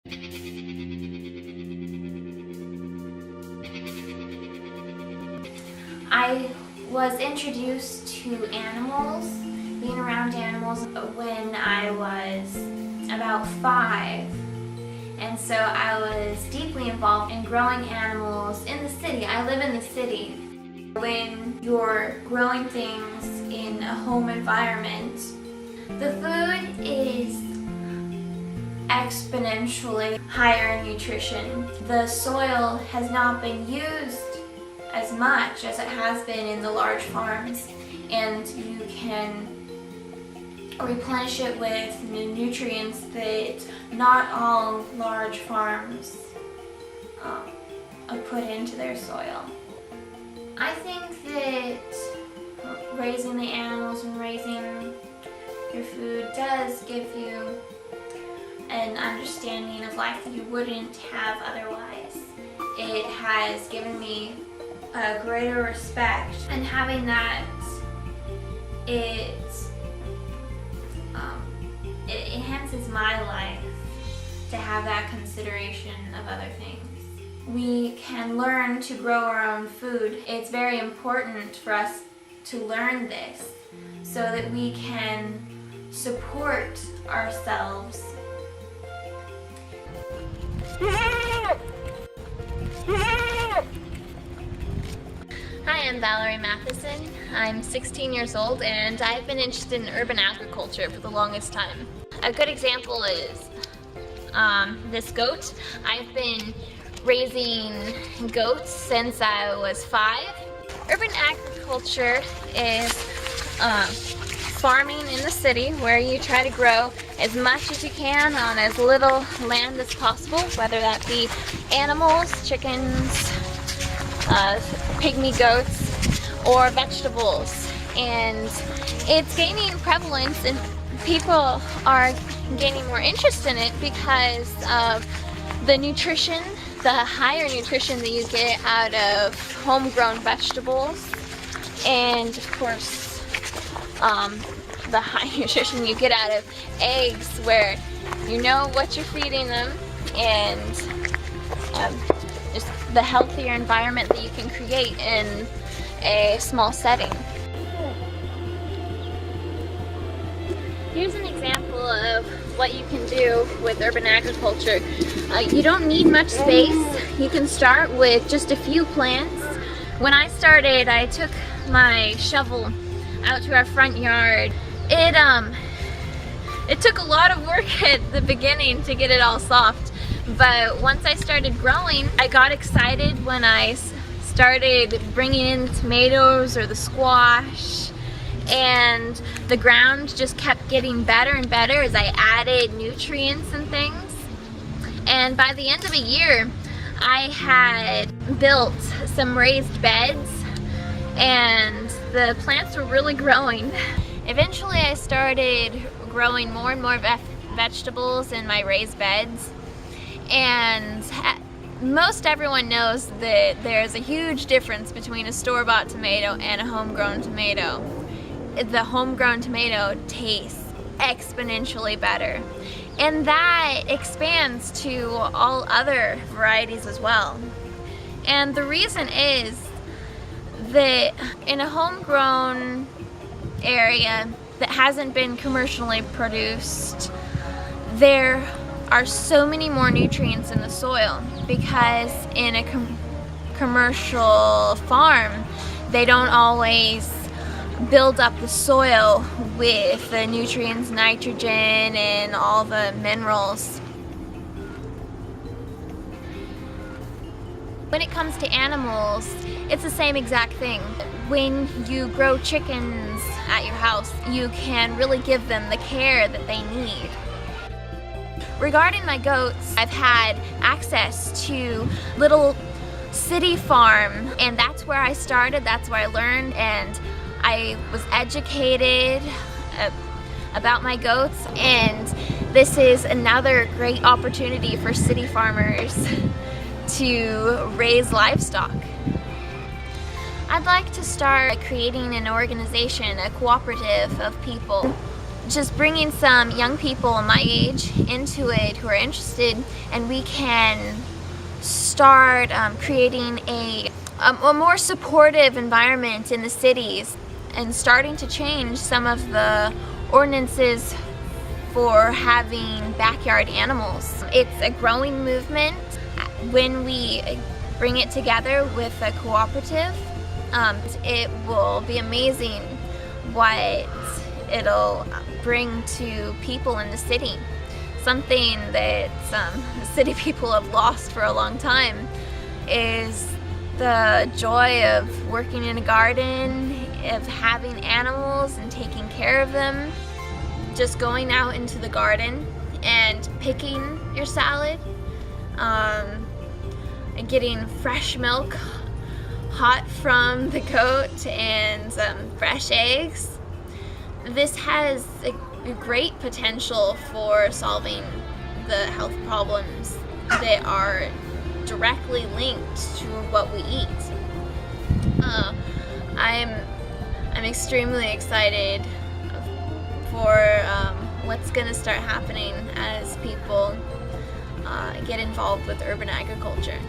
I was introduced to animals, being around animals, when I was about 5. And so I was deeply involved in growing animals in the city. I live in the city. When you're growing things in a home environment, the food is exponentially higher in nutrition. The soil has not been used as much as it has been in the large farms, and you can replenish it with new nutrients that not all large farms put into their soil. I think that raising the animals and raising your food does give you an understanding of life that you wouldn't have otherwise. It has given me a greater respect, and having that, it enhances my life to have that consideration of other things. We can learn to grow our own food. It's very important for us to learn this so that we can support ourselves. Hi, I'm Valerie Matheson. I'm 16 years old and I've been interested in urban agriculture for the longest time. A good example is this goat. I've been raising goats since I was 5. Urban agriculture is farming in the city where you try to grow as much as you can on as little land as possible, whether that be animals, chickens, pygmy goats, or vegetables. And it's gaining prevalence and people are gaining more interest in it because of the nutrition, the higher nutrition that you get out of homegrown vegetables, and of course the high nutrition you get out of eggs, where you know what you're feeding them, and just the healthier environment that you can create in a small setting. Here's an example of what you can do with urban agriculture. You don't need much space. You can start with just a few plants. When I started, I took my shovel out to our front yard. It took a lot of work at the beginning to get it all soft, but once I started growing, I got excited when I started bringing in the tomatoes or the squash, and the ground just kept getting better and better as I added nutrients and things. And by the end of a year, I had built some raised beds and the plants were really growing. Eventually I started growing more and more vegetables in my raised beds, and most everyone knows that there's a huge difference between a store-bought tomato and a homegrown tomato. The homegrown tomato tastes exponentially better, and that expands to all other varieties as well. And the reason is that in a homegrown area that hasn't been commercially produced, there are so many more nutrients in the soil, because in a commercial farm they don't always build up the soil with the nutrients, nitrogen, and all the minerals. When it comes to animals, it's the same exact thing. When you grow chickens at your house, you can really give them the care that they need. Regarding my goats, I've had access to little city farm, and that's where I started, that's where I learned, and I was educated about my goats, and this is another great opportunity for city farmers to raise livestock. I'd like to start creating an organization, a cooperative of people just bringing some young people my age into it who are interested, and we can start creating a more supportive environment in the cities and starting to change some of the ordinances for having backyard animals. It's a growing movement. When we bring it together with a cooperative, it will be amazing what it'll bring to people in the city. Something that the city people have lost for a long time is the joy of working in a garden, of having animals and taking care of them. Just going out into the garden and picking your salad, and getting fresh milk hot from the goat and fresh eggs. This has a great potential for solving the health problems that are directly linked to what we eat. I'm extremely excited for what's going to start happening as people get involved with urban agriculture.